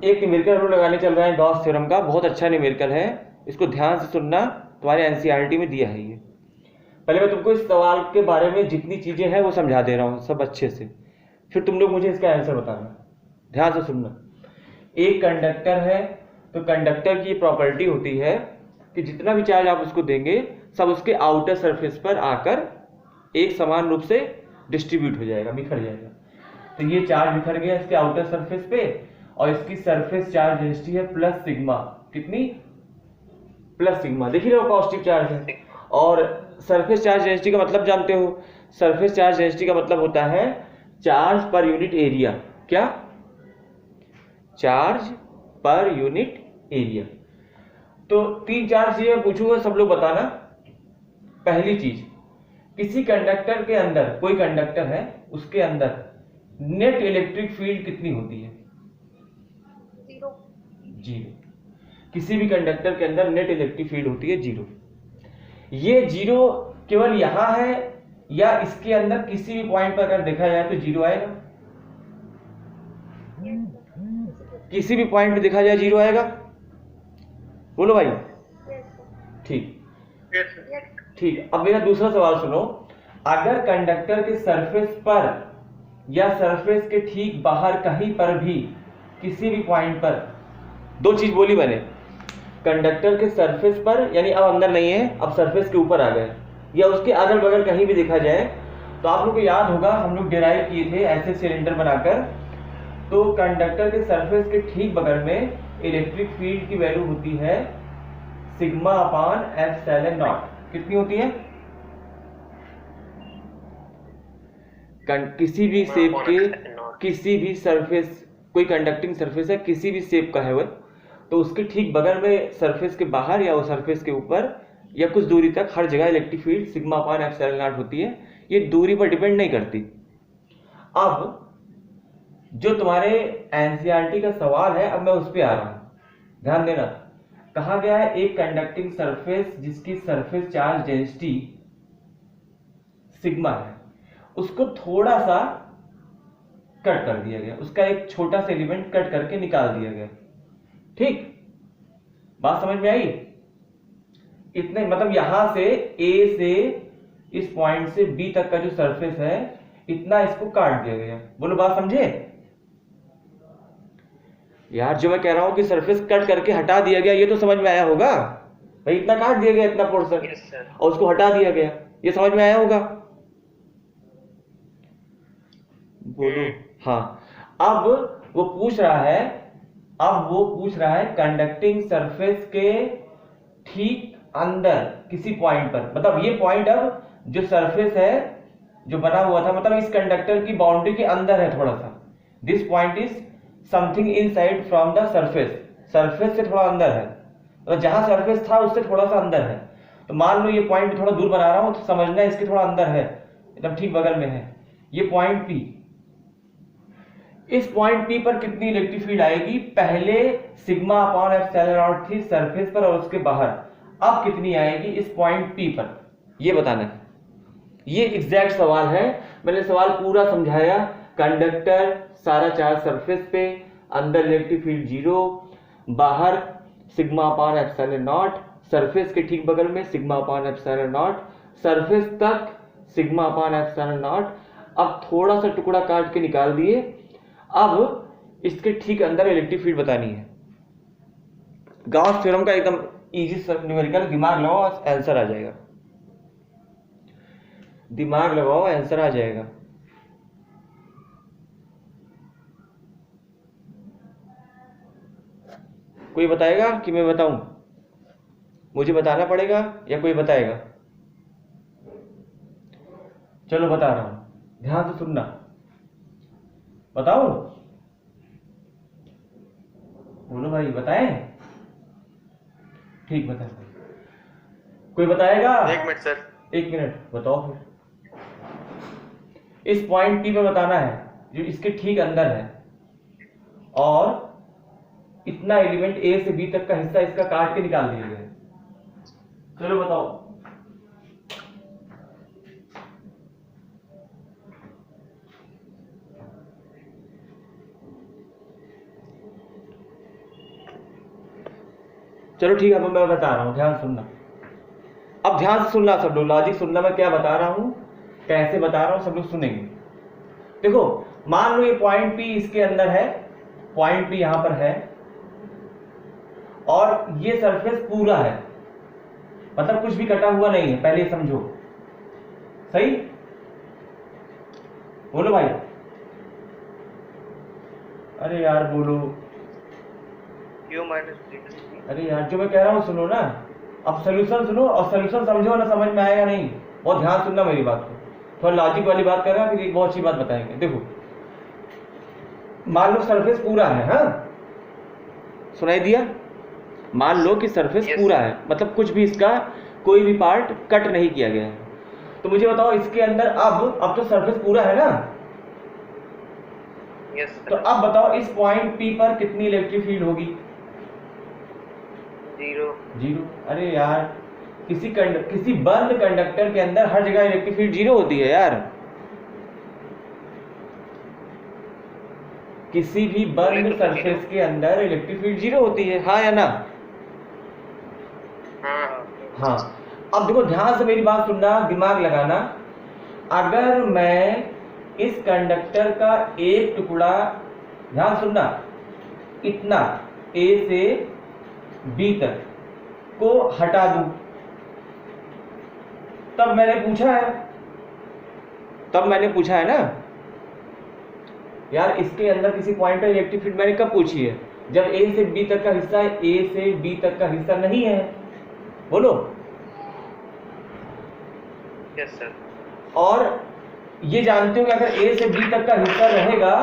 एक न्यूमेरिकल हम लोग लगाने चल रहे हैं गॉस थ्योरम का, बहुत अच्छा न्यूमेरिकल है, इसको ध्यान से सुनना, तुम्हारे एनसीईआरटी में दिया है ये। पहले मैं तुमको इस सवाल के बारे में जितनी चीजें हैं वो समझा दे रहा हूँ सब अच्छे से, फिर तुम लोग मुझे इसका आंसर बताना, ध्यान से सुनना। एक कंडक्टर है तो कंडक्टर की प्रॉपर्टी होती है कि जितना भी चार्ज आप उसको देंगे सब उसके आउटर सरफेस पर आकर एक समान रूप से डिस्ट्रीब्यूट हो जाएगा, बिखर जाएगा। तो ये चार्ज बिखर गया इसके आउटर सरफेस पे, और इसकी सरफेस चार्ज डेंसिटी है प्लस सिग्मा। कितनी? Plus sigma. देख ही रहे हो पॉजिटिव चार्ज है। और सरफेस चार्ज डेंसिटी का मतलब जानते हो? सरफेस चार्ज डेंसिटी का मतलब होता है चार्ज पर यूनिट एरिया। क्या? Charge per unit area. तो 3-4 चीजें पूछूंगा, सब लोग बताना। पहली चीज, किसी कंडक्टर के अंदर, कोई कंडक्टर है उसके अंदर नेट इलेक्ट्रिक फील्ड कितनी होती है? जीरो। किसी भी कंडक्टर के अंदर नेट इलेक्ट्रिक फील्ड होती है जीरो। ये जीरो केवल यहां है या इसके अंदर किसी भी पॉइंट पर अगर देखा जाए तो जीरो आएगा? किसी भी पॉइंट पे देखा जाए जीरो आएगा? बोलो भाई। ठीक ठीक। अब मेरा दूसरा सवाल सुनो। अगर कंडक्टर के सरफेस पर या सरफेस के ठीक बाहर कहीं पर भी किसी भी पॉइंट पर, दो चीज बोली मैंने, कंडक्टर के सरफेस पर यानी अब अंदर नहीं है, अब सरफेस के ऊपर आ गए, या उसके अगल बगल कहीं भी देखा जाए, तो आप लोग को याद होगा हम लोग डिराइव किए थे ऐसे सिलेंडर बनाकर, तो कंडक्टर के सरफेस के ठीक बगल में इलेक्ट्रिक फील्ड की वैल्यू होती है सिग्मा अपान एप्सिलॉन नॉट। कितनी होती है? किसी भी शेप के, किसी भी सरफेस, कोई कंडक्टिंग सरफेस है किसी भी शेप का है वह, तो उसके ठीक बगल में सरफेस के बाहर या वो सरफेस के ऊपर या कुछ दूरी तक हर जगह electric field sigma upon epsilon not होती है। ये दूरी पर डिपेंड नहीं करती। अब जो तुम्हारे एनसीईआरटी का सवाल है, अब मैं उस पर आ रहा हूं, ध्यान देना। कहा गया है एक कंडक्टिंग सरफेस जिसकी सरफेस चार्ज डेंसिटी सिग्मा है, उसको थोड़ा सा कट कर दिया गया, उसका एक छोटा सा एलिमेंट कट करके निकाल दिया गया। ठीक, बात समझ में आई? इतने मतलब यहां से ए से इस पॉइंट से बी तक का जो सरफेस है इतना इसको काट दिया गया। बोलो बात समझे यार? जो मैं कह रहा हूं कि सरफेस कट करके हटा दिया गया, ये तो समझ में आया होगा भाई। इतना काट दिया गया इतना पोर्शन और उसको हटा दिया गया, ये समझ में आया होगा? बोलो हाँ। अब वो पूछ रहा है, कंडक्टिंग सरफेस के ठीक अंदर किसी पॉइंट पर, मतलब ये पॉइंट अब जो सरफेस है जो बना हुआ था, मतलब इस कंडक्टर की बाउंड्री के अंदर है थोड़ा सा। This point is something inside from the surface, surface से थोड़ा अंदर है, मतलब जहां सरफेस था उससे थोड़ा सा अंदर है। तो मान लो ये पॉइंट थोड़ा दूर बना रहा हूं तो समझना इसके थोड़ा अंदर है, एकदम ठीक बगल में है ये पॉइंट पी। इस पॉइंट पी पर कितनी इलेक्ट्रिक फील्ड आएगी? पहले सिग्मा अपॉन एप्सिलॉन नॉट थी सरफेस पर और उसके बाहर, अब कितनी आएगी इस पॉइंट पी पर? ये बताना है। ये एग्जैक्ट सवाल है, मैंने सवाल पूरा समझाया। कंडक्टर सारा चार्ज सरफेस पे, अंदर इलेक्ट्रिक फील्ड जीरो, बाहर sigma upon epsilon not, surface के ठीक बगल में sigma upon epsilon not, surface तक सिग्मा अपॉन एप्सिलॉन नॉट। अब थोड़ा सा टुकड़ा काट के निकाल दिए, अब इसके ठीक अंदर इलेक्ट्रिक फील्ड बतानी है। गॉस थ्योरम का एकदम इजी न्यूमेरिकल, दिमाग लगाओ आंसर आ जाएगा, दिमाग लगाओ आंसर आ जाएगा। कोई बताएगा कि मैं बताऊं? मुझे बताना पड़ेगा या कोई बताएगा? चलो बता रहा हूं, ध्यान से सुनना। बताओ, बोलो भाई, बताएं? ठीक, बता। कोई बताएगा? 1 मिनट सर। 1 मिनट, बताओ फिर। इस पॉइंट पी पे बताना है जो इसके ठीक अंदर है, और इतना एलिमेंट ए से बी तक का हिस्सा इसका काट के निकाल दिया गया। चलो बताओ। चलो ठीक है, अब मैं बता रहा हूँ, ध्यान सुनना। अब ध्यान से सुनना सब लोग, लॉजिक सुनना, मैं क्या बता रहा हूँ, कैसे बता रहा हूँ, सब लोग सुनेंगे। देखो मान लो ये पॉइंट P इसके अंदर है, पॉइंट P यहां पर है, और ये सरफेस पूरा है, मतलब कुछ भी कटा हुआ नहीं है, पहले ये समझो। सही बोलो भाई, अरे यार बोलो, अरे यार जो मैं कह रहा हूँ सुनो ना, अब सोल्यूशन सुनो और सोल्यूशन समझो ना, समझ में आएगा नहीं, बहुत ध्यान सुनना मेरी बात को, थोड़ा लॉजिक वाली बात कर रहा है, फिर एक बहुत अच्छी बात बताएंगे। देखो मान लो सरफेस पूरा है, हाँ सुनाई दिया, मान लो कि सरफेस पूरा है, मतलब कुछ भी इसका कोई भी पार्ट कट नहीं किया गया है। तो मुझे बताओ इसके अंदर अब तो सरफेस पूरा है ना, तो अब बताओ इस पॉइंट P पर कितनी इलेक्ट्रिक फील्ड होगी? जीरो। अरे यार किसी बंद कंडक्टर के अंदर हर जगह इलेक्ट्रिक फील्ड जीरो होती है यार, किसी भी बंद सरफेस के अंदर इलेक्ट्रिक फील्ड जीरो होती है, हाँ या ना? हाँ। अब देखो ध्यान से मेरी बात सुनना, दिमाग लगाना, अगर मैं इस कंडक्टर का एक टुकड़ा, ध्यान सुनना, इतना A से B तक को हटा दूं, तब मैंने पूछा है ना यार, इसके अंदर किसी पॉइंट पर इलेक्ट्रिक फील्ड मैंने कब पूछी है? जब A से B तक का हिस्सा है, A से B तक का हिस्सा नहीं है, बोलो। Yes sir. और ये जानते हो कि अगर A से B तक का हिस्सा रहेगा,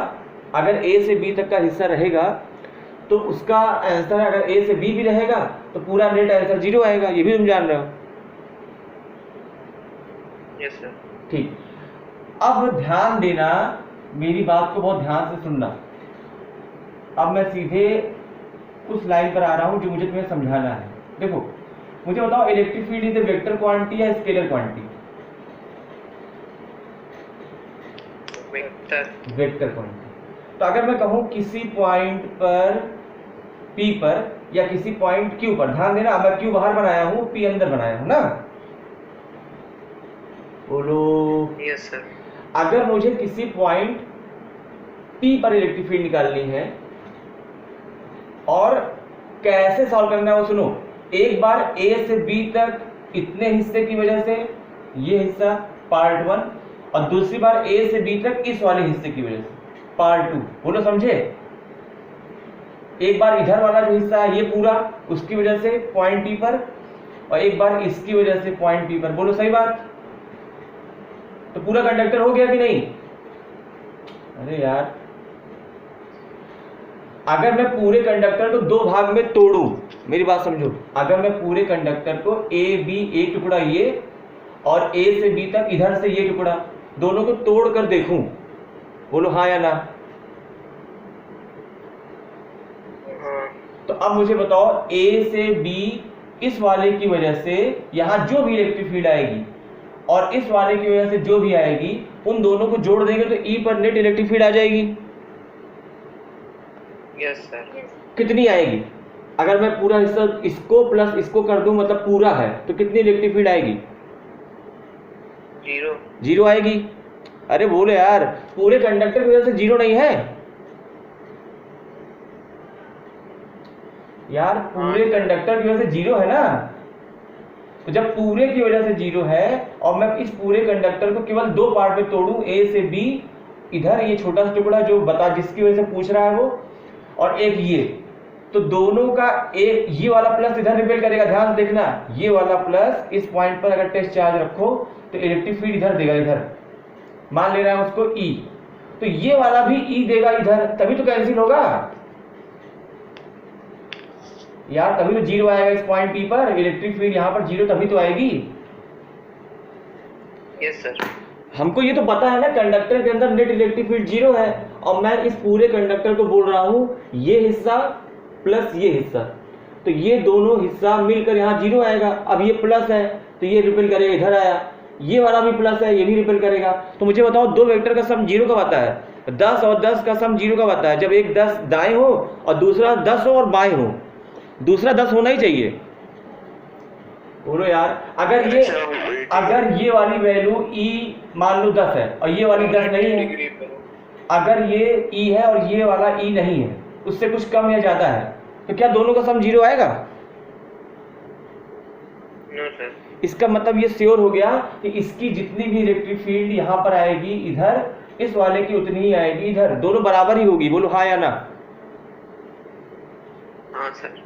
अगर A से B तक का हिस्सा रहेगा तो उसका आंसर, अगर A से B भी रहेगा तो पूरा नेट आंसर जीरो आएगा, ये भी तुम जान रहे हो। Yes sir. ठीक, अब ध्यान देना, मेरी बात को बहुत ध्यान से सुनना। अब मैं सीधे उस लाइन पर आ रहा हूं जो मुझे तुम्हें समझाना है। देखो मुझे बताओ, electric field is a vector quantity या स्केलर क्वांटिटी? Vector quantity. तो अगर मैं कहूं किसी पॉइंट पर P पर या किसी पॉइंट Q पर, ध्यान देना मैं Q बाहर बनाया हूं, P अंदर बनाया हूं ना, बोलो। Yes sir. अगर मुझे किसी पॉइंट P पर इलेक्ट्रिक फील्ड निकालनी है, और कैसे सॉल्व करना है वो सुनो। एक बार A से B तक इतने हिस्से की वजह से, ये हिस्सा पार्ट 1, और दूसरी बार A से B तक इस वाले हिस्से की वजह से पार्ट 2, बोलो समझे। एक बार इधर वाला जो हिस्सा है ये पूरा, उसकी वजह से पॉइंट P पर, और एक बार इसकी वजह से पॉइंट P पर, बोलो सही बात। तो पूरा कंडक्टर हो गया कि नहीं? अरे यार, अगर मैं पूरे कंडक्टर को दो भाग में तोड़ूं, मेरी बात समझो, अगर मैं पूरे कंडक्टर को A B, एक टुकड़ा ये और A से B तक इधर से ये टुकड़ा, दोनों को तोड़ कर देखूं, बोलो हाँ या ना? तो अब मुझे बताओ A से B इस वाले की वजह से यहां जो भी इलेक्ट्रिक फील्ड आएगी और इस वाले की वजह से जो भी आएगी, उन दोनों को जोड़ देंगे तो E पर नेट इलेक्ट्रिक फील्ड आ जाएगी। Yes sir. कितनी आएगी? अगर मैं पूरा हिस्सा इसको प्लस इसको कर दूं, मतलब पूरा है, तो कितनी इलेक्ट्रिक फील्ड आएगी? जीरो आएगी। अरे बोले यार, पूरे कंडक्टर की वजह से जीरो नहीं है यार, पूरे कंडक्टर की वजह से जीरो है ना। तो जब पूरे की वजह से जीरो है और मैं इस पूरे कंडक्टर को केवल दो पार्ट में तोड़ूं, A से B, इधर ये छोटा सा टुकड़ा जो बता जिसकी वजह से पूछ रहा है वो, और एक ये, तो दोनों का एक ये वाला प्लस इधर रिपेल करेगा। ध्यान से देखना, ये वाला प्लस इस पॉइंट पर अगर टेस्ट चार्ज रखो तो इलेक्ट्रिक फील्ड इधर देगा, इधर मान ले रहा है उसको E, तो ये वाला भी E देगा इधर, तभी तो कैंसिल होगा यार, तभी तो जीरो आएगा इस पॉइंट P पर, इलेक्ट्रिक फील्ड यहाँ पर जीरो तभी तो आएगी। Yes sir. हमको ये तो पता है ना कंडक्टर के अंदर नेट इलेक्ट्रिक फील्ड जीरो है, और मैं इस पूरे कंडक्टर को बोल रहा हूँ ये हिस्सा प्लस ये हिस्सा, तो ये दोनों हिस्सा मिलकर यहाँ जीरो आएगा। अब ये प्लस है तो ये रिपेल करेगा, इधर आया, ये वाला भी प्लस है, ये भी रिपेल करेगा। तो मुझे बताओ दो वेक्टर का सम जीरो कब आता है? 10 और 10 का सम जीरो कब आता है? जब एक 10 दाएं हो और दूसरा 10 हो और बाएं हो। दूसरा 10 होना ही चाहिए। बोलो यार, अगर ये वाली वैल्यू E मान लो 10 है और ये वाली 10 नहीं है, अगर ये E है और ये वाला E नहीं है, उससे कुछ कम या ज्यादा है, तो क्या दोनों का सम 0 आएगा? No sir. इसका मतलब ये श्योर हो गया कि इसकी जितनी भी इलेक्ट्रिक फील्ड यहाँ पर आएगी इधर, इस वाले की उतनी ही आएगी इधर, दोनों बराबर ही होगी। बोलो हाँ या ना? हाँ सर।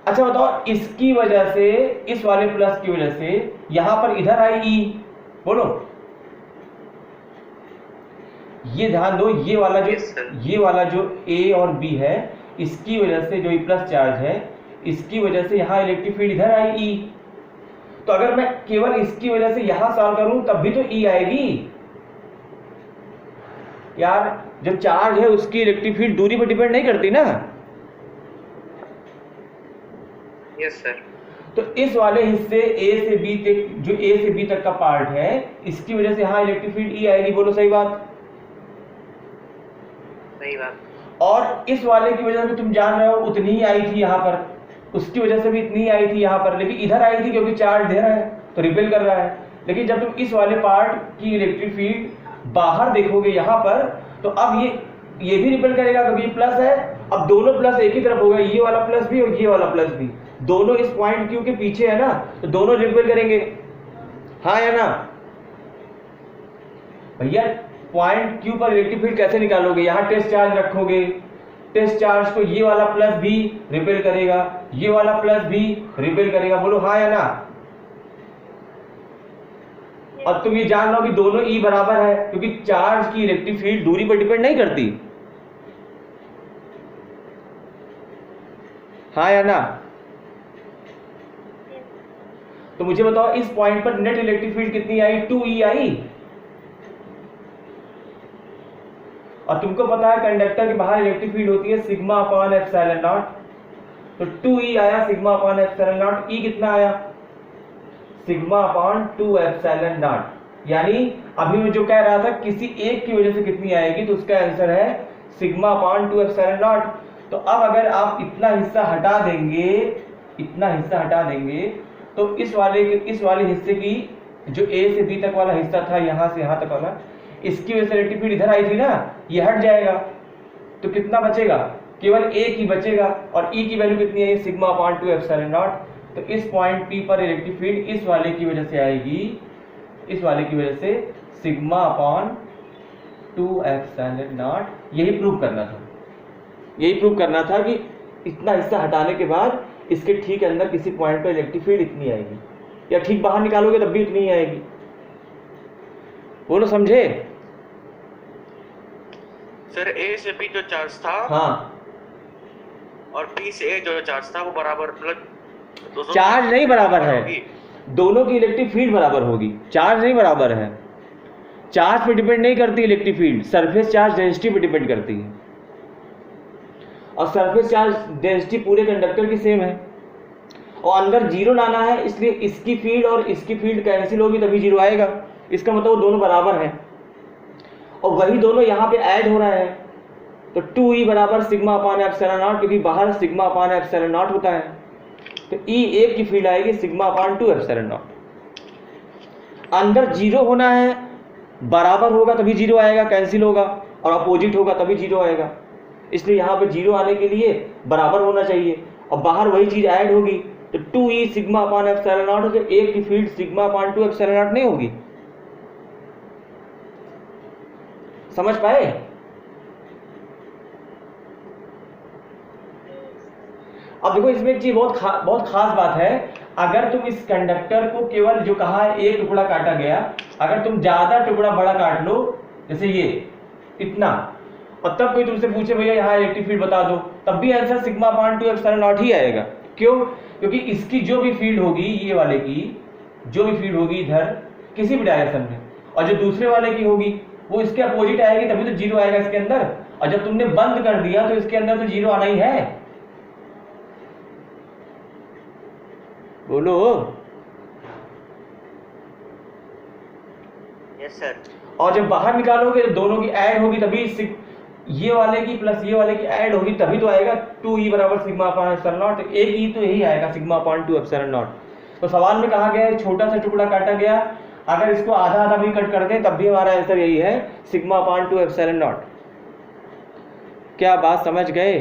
अच्छा बताओ, इसकी वजह से, इस वाले प्लस की वजह से यहां पर इधर आई E, बोलो। ये ध्यान दो, ये वाला जो A और B है, इसकी वजह से जो ये प्लस चार्ज है, इसकी वजह से यहां इलेक्ट्रिक फील्ड इधर आई E। तो अगर मैं केवल इसकी वजह से यहां सॉल्व करूं तब भी तो E आएगी यार। जो चार्ज है उसकी इलेक्ट्रिक फील्ड दूरी पर डिपेंड नहीं करती ना। Yes sir. तो इस वाले हिस्से A से B तक, जो A से B तक का पार्ट है, इसकी वजह से यहां इलेक्ट्रिक फील्ड E आएगी। बोलो सही बात? सही बात। और इस वाले की वजह से तुम जान रहे हो उतनी ही आई थी यहाँ पर, उसकी वजह से भी इतनी ही आई थी यहाँ पर, लेकिन इधर आई थी क्योंकि चार्ज दे रहा है तो रिपेल कर रहा है। लेकिन जब तुम इस वाले पार्ट की इलेक्ट्रिक फील्ड बाहर देखोगे यहाँ पर, तो अब ये भी रिपेल करेगा क्योंकि प्लस है। अब दोनों प्लस एक ही तरफ होगा, ये वाला प्लस भी और ये वाला प्लस भी, दोनों इस पॉइंट Q के पीछे है ना, तो दोनों रिपेल करेंगे। हाँ या ना भैया? पॉइंट Q पर इलेक्ट्रिक फील्ड कैसे निकालोगे? यहाँ टेस्ट चार्ज रखोगे, टेस्ट चार्ज को ये वाला प्लस भी रिपेल करेगा, ये वाला प्लस भी रिपेल करेगा। बोलो हाँ या ना? और तुम ये जान लो कि दोनों E बराबर है, क्योंकि चार्ज की इलेक्ट्रिक फील्ड दूरी पर डिपेंड नहीं करती। हाँ या ना? तो मुझे बताओ, इस पॉइंट पर नेट इलेक्ट्रिक फील्ड कितनी आई? 2E आई। और तुमको पता है कंडक्टर के बाहर इलेक्ट्रिक फील्ड होती है सिग्मा अपॉन एप्सिलॉन नॉट, तो 2E आया sigma upon epsilon not. E कितना आया? Sigma upon 2 epsilon not. यानी अभी मैं जो कह रहा था किसी एक की वजह से कितनी आएगी, तो उसका आंसर है सिग्मा अपॉन 2 एप्सिलॉन नॉट। तो अब अगर आप इतना हिस्सा हटा देंगे, तो इस वाले हिस्से की जो A से B तक वाला हिस्सा था, यहां से यहां तक वाला, इसकी वजह से इलेक्ट्रिक फील्ड इधर आई थी ना, ये हट जाएगा, तो कितना बचेगा? केवल A की बचेगा। और E की वैल्यू कितनी है? Sigma upon 2 epsilon not. तो इस पॉइंट P पर इलेक्ट्रिक फील्ड इस वाले की वजह से आएगी, इस वाले की वजह से सिग्मा अपॉन 2 एप्सिलॉन नॉट। यही प्रूव करना था कि इतना हिस्सा हटाने के बाद इसके ठीक अंदर किसी पॉइंट पर इलेक्ट्रिक फील्ड इतनी आएगी, या ठीक बाहर निकालोगे तब भी इतनी ही आएगी। बोलो समझे? सर A से B जो चार्ज था, हाँ, और B से A जो चार्ज था वो बराबर, मतलब चार्ज नहीं बराबर है, दोनों की इलेक्ट्रिक फील्ड बराबर होगी, चार्ज नहीं बराबर है। चार्ज पे डिपेंड नहीं करती electric field, surface charge density पे डिपेंड करती है, और सरफेस चार्ज डेंसिटी पूरे कंडक्टर की सेम है। और अंदर जीरो लाना है, इसलिए इसकी फील्ड और इसकी फील्ड कैंसिल होगी तभी जीरो आएगा। इसका मतलब वो दोनों बराबर हैं, और वही दोनों यहाँ पे ऐड हो रहा है। तो 2E बराबर सिग्मा अपॉन एप्सिलॉन नॉट, क्योंकि बाहर सिग्मा अपॉन एप्सिलॉन नॉट होता है, तो E एक की फील्ड आएगी सिग्मा अपॉन 2 एप्सिलॉन नॉट। अंदर जीरो होना है, बराबर होगा तभी जीरो आएगा, कैंसिल होगा, और अपोजिट होगा तभी जीरो आएगा। इसलिए यहाँ पे जीरो आने के लिए बराबर होना चाहिए, और बाहर वही चीज ऐड होगी, तो 2E sigma upon epsilon not, तो एक की field sigma upon 2 epsilon not नहीं होगी। समझ पाए? अब देखो, इसमें एक चीज बहुत खास बात है। अगर तुम इस कंडक्टर को केवल, जो कहा है एक टुकड़ा काटा गया, अगर तुम ज्यादा टुकड़ा बड़ा काट लो, जैसे ये इतना, और तब कोई तुमसे पूछे भैया यहाँ इलेक्ट्रिक फील्ड बता दो, तब भी answer sigma upon 2 epsilon not ही आएगा। क्यों? क्योंकि इसकी जो भी फील्ड होगी, ये वाले की जो भी फील्ड होगी इधर किसी भी डायरेक्शन में, और जो दूसरे वाले की होगी वो इसके अपोजिट आएगी, तभी तो जीरो आएगा इसके अंदर। और जब तुमने बंद कर दिया तो इसके अंदर तो जीरो आना ही है। बोलो। Yes sir. और जब बाहर निकालोगे तो दोनों की ऐड होगी, तभी ये वाले की प्लस ये वाले की ऐड होगी तभी तो आएगा 2e बराबर सिग्मा अपॉन एप्सिलॉन नॉट। एक ई तो यही आएगा सिग्मा अपॉन 2 एप्सिलॉन नॉट। तो सवाल में कहा गया है छोटा सा टुकड़ा काटा गया, अगर इसको आधा आधा भी कट कर दें तब भी हमारा आंसर यही है सिग्मा अपॉन 2 एप्सिलॉन नॉट। क्या बात समझ गए?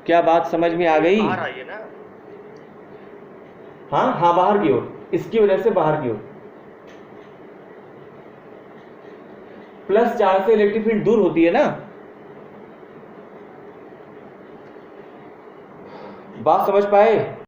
क्या बात समझ में आ गई? बाहर आइए ना। हाँ हाँ, बाहर की ओर, इसकी वजह से बाहर की ओर। प्लस चार्ज से इलेक्ट्रिक फील्ड दूर होती है ना। बात समझ पाए?